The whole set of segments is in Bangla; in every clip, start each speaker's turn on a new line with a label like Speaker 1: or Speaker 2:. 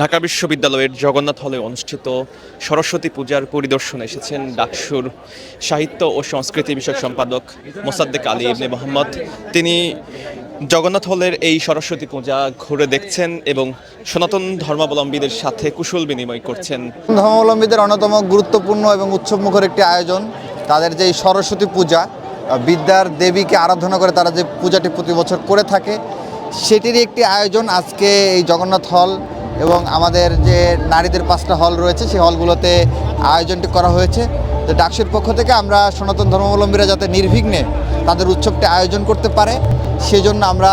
Speaker 1: ঢাকা বিশ্ববিদ্যালয়ের জগন্নাথ হলে অনুষ্ঠিত সরস্বতী পূজার পরিদর্শনে এসেছেন ডাকসুর সাহিত্য ও সংস্কৃতি বিষয়ক সম্পাদক মোসাদ্দেক আলী ইবনে মোহাম্মদ। তিনি জগন্নাথ হলের এই সরস্বতী পূজা ঘুরে দেখছেন এবং সনাতন ধর্মাবলম্বীদের সাথে কুশল বিনিময় করছেন।
Speaker 2: ধর্মাবলম্বীদের অন্যতম গুরুত্বপূর্ণ এবং উৎসবমুখর একটি আয়োজন তাদের যে সরস্বতী পূজা, বিদ্যার দেবীকে আরাধনা করে তারা যে পূজাটি প্রতি বছর করে থাকে, সেটিরই একটি আয়োজন আজকে এই জগন্নাথ হল এবং আমাদের যে নারীদের 5টা হল রয়েছে সেই হলগুলোতে আয়োজনটি করা হয়েছে। তো ডাকসুর পক্ষ থেকে আমরা সনাতন ধর্মাবলম্বীরা যাতে নির্বিঘ্নে তাদের উৎসবটি আয়োজন করতে পারে সেজন্য আমরা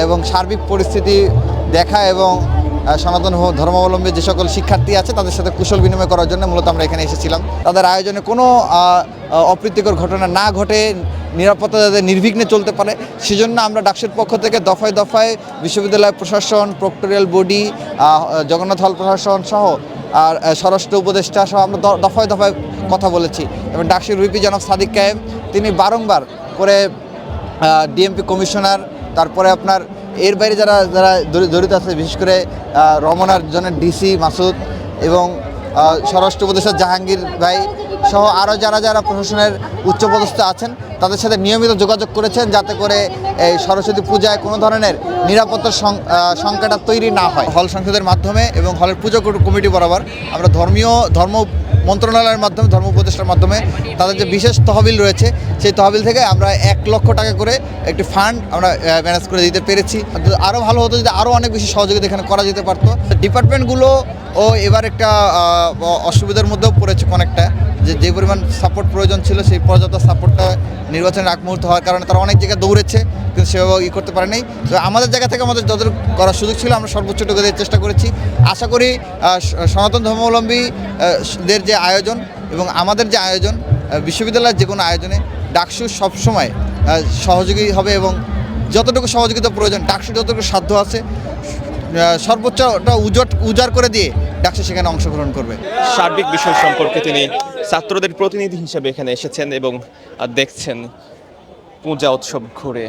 Speaker 2: এবং সার্বিক পরিস্থিতি দেখা এবং সনাতন ধর্মাবলম্বী যে সকল শিক্ষার্থী আছে তাদের সাথে কুশল বিনিময় করার জন্য মূলত আমরা এখানে এসেছিলাম। তাদের আয়োজনে কোনো অপ্রীতিকর ঘটনা না ঘটে, নিরাপত্তা যাতে নির্বিঘ্নে চলতে পারে সেজন্য আমরা ডাকসুর পক্ষ থেকে দফায় দফায় বিশ্ববিদ্যালয় প্রশাসন, প্রক্টরিয়াল বডি, জগন্নাথ হল প্রশাসন সহ আর স্বরাষ্ট্র উপদেষ্টা সহ আমরা দফায় দফায় কথা বলেছি। এবং ডাকসুর ভিপি জনাব সাদিক কায়েম তিনি বারংবার করে ডিএমপি কমিশনার, তারপরে আপনার এর বাইরে যারা যারা জড়িত আছে বিশেষ করে রমনার জনের ডিসি মাসুদ এবং স্বরাষ্ট্র উপদেষ্টা জাহাঙ্গীর ভাই সহ আরও যারা যারা প্রশাসনের উচ্চপদস্থ আছেন তাদের সাথে নিয়মিত যোগাযোগ করেছেন যাতে করে এই সরস্বতী পূজায় কোনো ধরনের নিরাপত্তার সংকট তৈরি না হয়। হল সংসদের মাধ্যমে এবং হলের পুজো কমিটি বরাবর আমরা ধর্ম মন্ত্রণালয়ের মাধ্যমে, ধর্ম উপদেষ্টার মাধ্যমে তাদের যে বিশেষ তহবিল রয়েছে সেই তহবিল থেকে আমরা 1 লক্ষ টাকা করে একটি ফান্ড আমরা ম্যানেজ করে দিতে পেরেছি। আরও ভালো হতো যদি আরও অনেক বেশি সহযোগিতা এখানে করা যেতে পারতো। ডিপার্টমেন্টগুলো এবার একটা অসুবিধার মধ্যেও পড়েছে অনেকটা, যে পরিমাণ সাপোর্ট প্রয়োজন ছিল সেই পর্যাপ্ত সাপোর্টটা নির্বাচনের আগ মুহূর্তে হওয়ার কারণে তারা অনেক জায়গায় দৌড়েছে কিন্তু সেভাবে করতে পারে নাই। তো আমাদের জায়গা থেকে আমাদের যত করার সুযোগ ছিল আমরা সর্বোচ্চটুকু দেওয়ার চেষ্টা করেছি। আশা করি সনাতন ধর্মাবলম্বীদের যে আয়োজন এবং আমাদের যে আয়োজন, বিশ্ববিদ্যালয়ের যে কোনো আয়োজনে ডাকসু সবসময় সহযোগী হবে এবং যতটুকু সহযোগিতা প্রয়োজন ডাকসু যতটুকু সাধ্য আছে সর্বোচ্চটা উজাড় করে দিয়ে ডাকসু সেখানে অংশগ্রহণ করবে।
Speaker 1: সার্বিক বিষয় সম্পর্কে তিনি ছাত্রদের প্রতিনিধি হিসেবে এখানে এসেছেন এবং দেখছেন পূজা উৎসব ঘুরে।